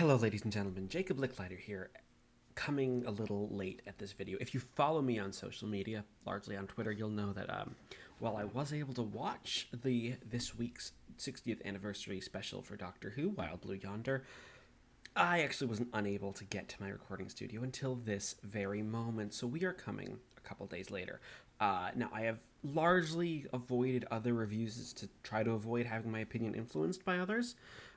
Hello, ladies and gentlemen. Jacob Licklider here, coming a little late at this video. If you follow me on social media, largely on Twitter, you'll know that while I was able to watch this week's 60th anniversary special for Doctor Who, Wild Blue Yonder, I actually wasn't unable to get to my recording studio until this very moment. So we are coming a couple days later. Now, I have largely avoided other reviews to try to avoid having my opinion influenced by others.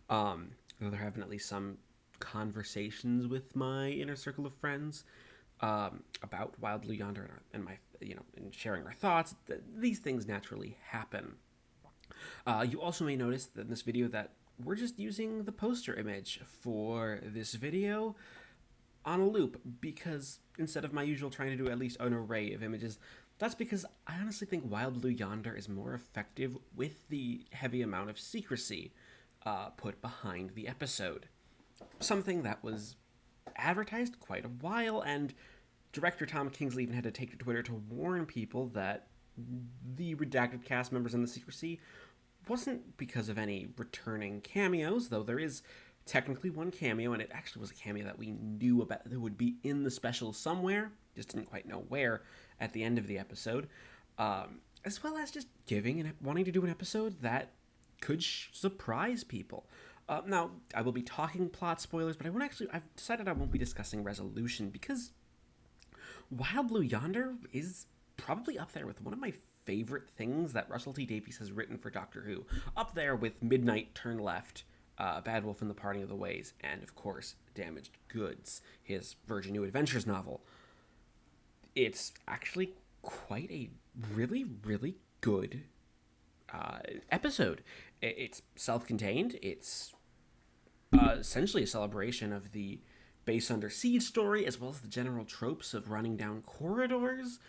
Though there have been at least some conversations with my inner circle of friends about Wild Blue Yonder and my, and sharing our thoughts. These things naturally happen. You also may notice that in this video that we're just using the poster image for this video on a loop, because instead of my usual trying to do at least an array of images, that's because I honestly think Wild Blue Yonder is more effective with the heavy amount of secrecy put behind the episode. Something that was advertised quite a while, and director Tom Kingsley even had to take to Twitter to warn people that the redacted cast members in the secrecy wasn't because of any returning cameos, though there is technically one cameo, and it actually was a cameo that we knew about that would be in the special somewhere, just didn't quite know where at the end of the episode, as well as just wanting to do an episode that could surprise people. Now, I will be talking plot spoilers, but I've decided I won't be discussing resolution, because Wild Blue Yonder is probably up there with one of my favorite things that Russell T Davies has written for Doctor Who. Up there with Midnight Turn Left, Bad Wolf and the Parting of the Ways, and of course, Damaged Goods, his Virgin New Adventures novel. It's actually quite a really, really good episode. It's self-contained. It's essentially a celebration of the base under siege story, as well as the general tropes of running down corridors,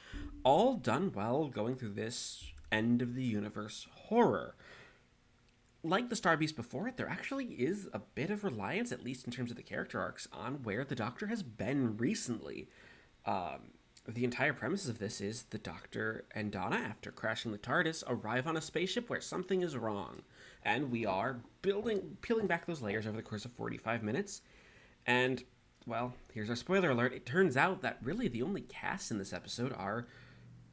all done well going through this end of the universe horror. Like the Star Beast before it, there actually is a bit of reliance, at least in terms of the character arcs, on where the Doctor has been recently. The entire premise of this is the Doctor and Donna, after crashing the TARDIS, arrive on a spaceship where something is wrong. And we are peeling back those layers over the course of 45 minutes. And, well, here's our spoiler alert. It turns out that really the only casts in this episode are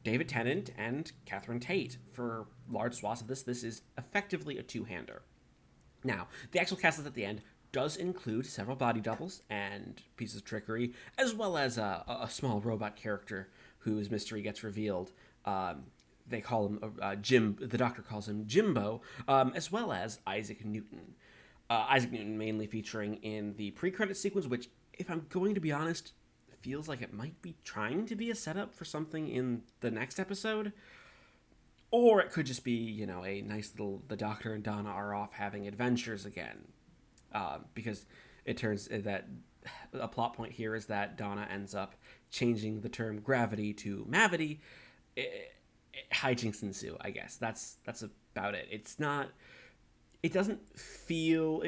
David Tennant and Catherine Tate. For large swaths of this is effectively a two-hander. Now, the actual cast is at the end does include several body doubles and pieces of trickery, as well as a small robot character whose mystery gets revealed. They call him Jim. The Doctor calls him Jimbo, as well as Isaac Newton. Isaac Newton mainly featuring in the pre-credit sequence, which, if I'm going to be honest, feels like it might be trying to be a setup for something in the next episode. Or it could just be, a nice little, the Doctor and Donna are off having adventures again. Because it turns that a plot point here is that Donna ends up changing the term gravity to mavity. Hijinks ensue, I guess. That's about it. It doesn't feel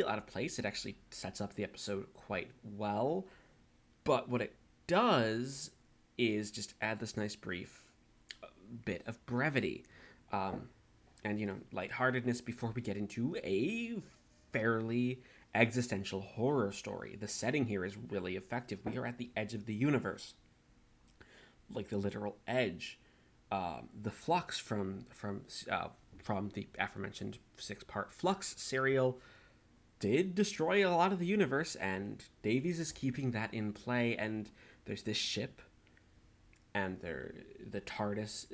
out of place. It actually sets up the episode quite well. But what it does is just add this nice brief bit of brevity. And lightheartedness before we get into a fairly existential horror story. The setting here is really effective. We are at the edge of the universe, like the literal edge. The Flux from the aforementioned 6-part Flux serial did destroy a lot of the universe, and Davies is keeping that in play. And there's this ship, and the TARDIS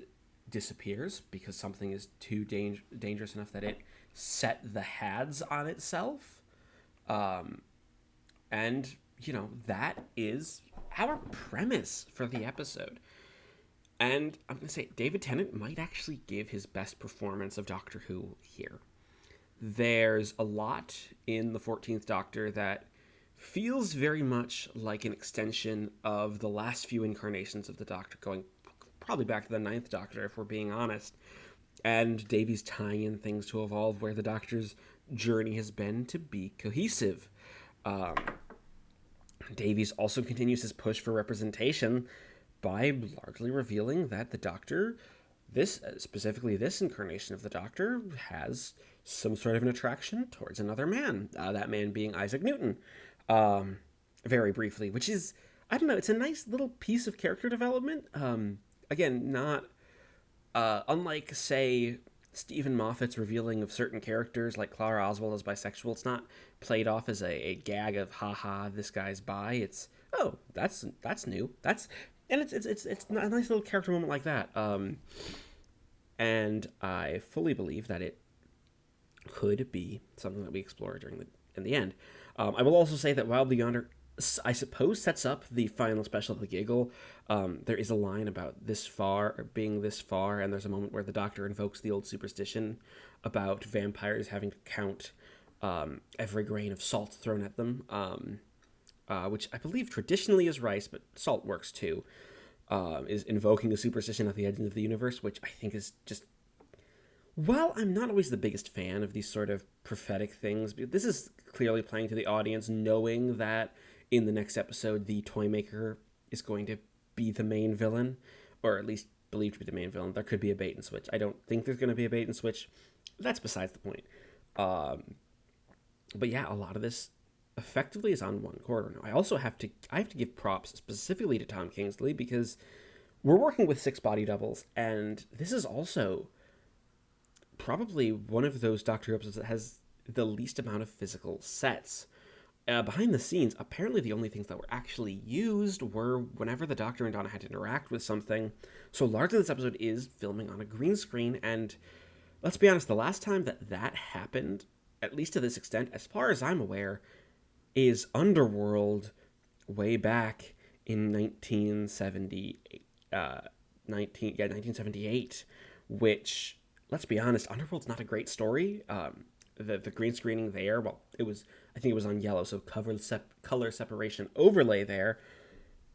disappears because something is too dangerous enough that it set the HADS on itself. And, that is our premise for the episode. And I'm going to say David Tennant might actually give his best performance of Doctor Who here. There's a lot in the 14th Doctor that feels very much like an extension of the last few incarnations of the Doctor, going probably back to the 9th Doctor, if we're being honest. And Davies tying in things to evolve where the Doctor's journey has been to be cohesive. Davies also continues his push for representation by largely revealing that the Doctor, this, specifically this incarnation of the Doctor, has some sort of an attraction towards another man. That man being Isaac Newton, very briefly, which is, I don't know, it's a nice little piece of character development. Again, not unlike, say, Stephen Moffat's revealing of certain characters like Clara Oswald as bisexual. It's not played off as a gag of haha, this guy's bi. It's, oh, that's new. It's a nice little character moment like that. And I fully believe that it could be something that we explore in the end. I will also say that while the Yonder, I suppose, sets up the final special of the Giggle, there is a line about this far, or being this far, and there's a moment where the Doctor invokes the old superstition about vampires having to count every grain of salt thrown at them, which I believe traditionally is rice, but salt works too, is invoking a superstition at the end of the universe, which I think is just... While I'm not always the biggest fan of these sort of prophetic things, but this is clearly playing to the audience, knowing that in the next episode, the Toymaker is going to be the main villain, or at least believed to be the main villain. There could be a bait and switch. I don't think there's going to be a bait and switch. That's besides the point. But yeah, a lot of this effectively is on one quarter. Now, I have to give props specifically to Tom Kingsley, because we're working with 6 body doubles, and this is also probably one of those Doctor Who episodes that has the least amount of physical sets. Behind the scenes, apparently the only things that were actually used were whenever the Doctor and Donna had to interact with something. So largely this episode is filming on a green screen, and let's be honest, the last time that happened, at least to this extent, as far as I'm aware, is Underworld way back in 1978, which, let's be honest, Underworld's not a great story. The green screening there, well, I think it was on yellow, so color separation overlay there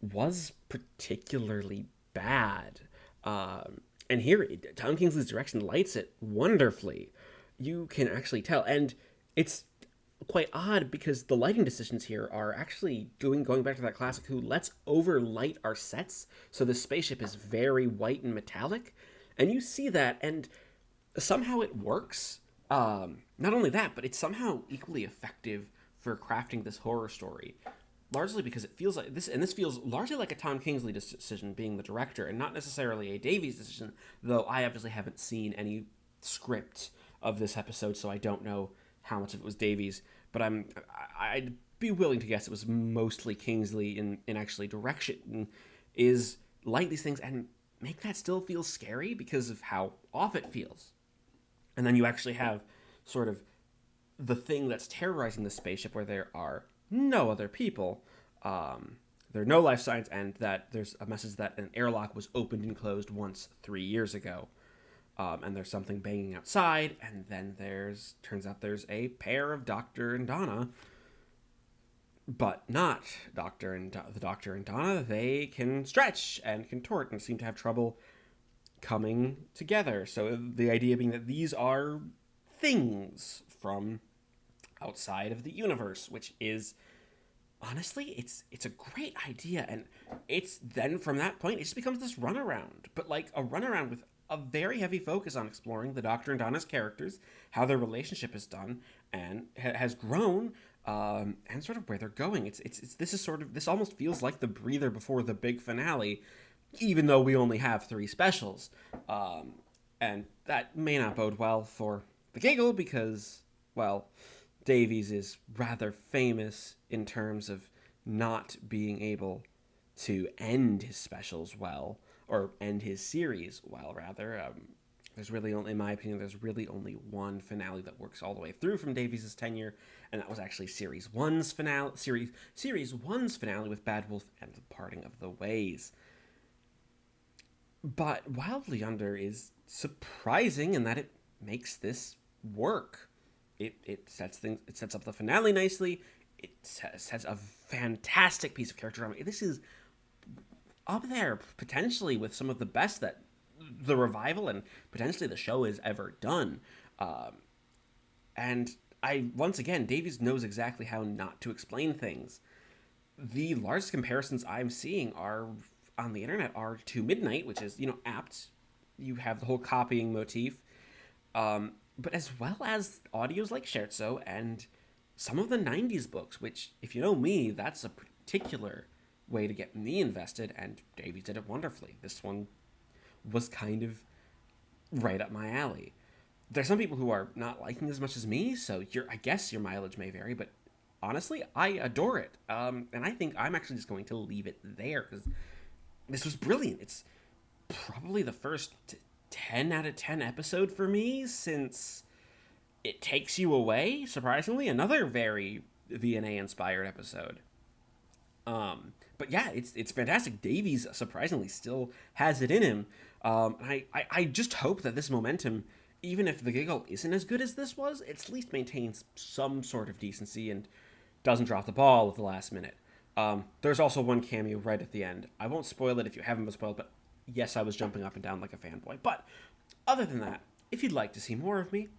was particularly bad. And here, Tom Kingsley's direction lights it wonderfully. You can actually tell, and it's quite odd because the lighting decisions here are actually going back to that classic Who, let's overlight our sets so the spaceship is very white and metallic, and you see that, and somehow it works. Not only that, but it's somehow equally effective for crafting this horror story. Largely because it feels like this, and this feels largely like a Tom Kingsley decision being the director, and not necessarily a Davies decision, though I obviously haven't seen any script of this episode, so I don't know how much of it was Davies, but I'd be willing to guess it was mostly Kingsley in actually direction, is light these things and make that still feel scary because of how off it feels. And then you actually have sort of the thing that's terrorizing the spaceship, where there are no other people, there are no life signs, and that there's a message that an airlock was opened and closed once 3 years ago. And there's something banging outside, and then turns out there's a pair of Doctor and Donna, but not the Doctor and Donna. They can stretch and contort and seem to have trouble coming together. So the idea being that these are things from outside of the universe, which is, honestly, it's a great idea. And it's then from that point, it just becomes this runaround, but like a runaround with a very heavy focus on exploring the Doctor and Donna's characters, how their relationship is done and has grown, and sort of where they're going. This almost feels like the breather before the big finale, even though we only have 3 specials. And that may not bode well for the Giggle because, well, Davies is rather famous in terms of not being able to end his specials well, or end his series well, rather. There's really only, in my opinion, there's really only one finale that works all the way through from Davies' tenure, and that was actually Series 1's finale, Series 1's finale with Bad Wolf and the Parting of the Ways. But while Yonder is surprising in that it makes this work. It sets up the finale nicely. It sets a fantastic piece of character drama. This is up there potentially with some of the best that the revival and potentially the show has ever done. And once again, Davies knows exactly how not to explain things. The largest comparisons I'm seeing are on the internet are to Midnight, which is, apt, you have the whole copying motif, but as well as audios like Scherzo and some of the 90s books, which, if you know me, that's a particular way to get me invested, and Davies did it wonderfully. This one was kind of right up my alley. There's some people who are not liking as much as me, so I guess your mileage may vary, but honestly, I adore it. And I think I'm actually just going to leave it there because this was brilliant. It's probably the first 10 out of 10 episode for me since It Takes You Away, surprisingly. Another very VNA inspired episode. But yeah, it's fantastic. Davies surprisingly still has it in him. I just hope that this momentum, even if the giggle isn't as good as this was, it at least maintains some sort of decency and doesn't drop the ball at the last minute. There's also one cameo right at the end. I won't spoil it if you haven't been spoiled, but yes, I was jumping up and down like a fanboy. But other than that, if you'd like to see more of me,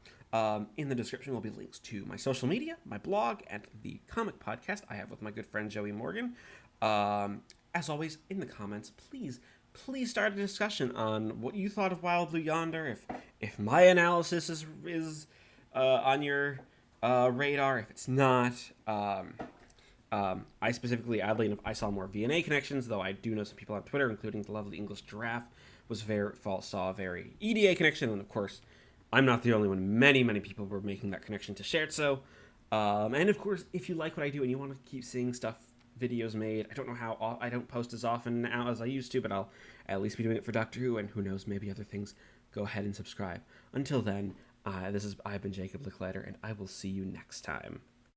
in the description will be links to my social media, my blog, and the comic podcast I have with my good friend Joey Morgan. As always, in the comments, please start a discussion on what you thought of Wild Blue Yonder. If my analysis is on your radar, if it's not. I specifically, oddly enough, I saw more VNA connections, though I do know some people on Twitter, including the lovely English Giraffe, saw a very EDA connection, and of course, I'm not the only one. Many people were making that connection to Scherzo. And of course, if you like what I do and you want to keep seeing videos made, I don't know how, I don't post as often now as I used to, but I'll at least be doing it for Doctor Who, and who knows, maybe other things. Go ahead and subscribe. Until then, I've been Jacob Licklider, and I will see you next time.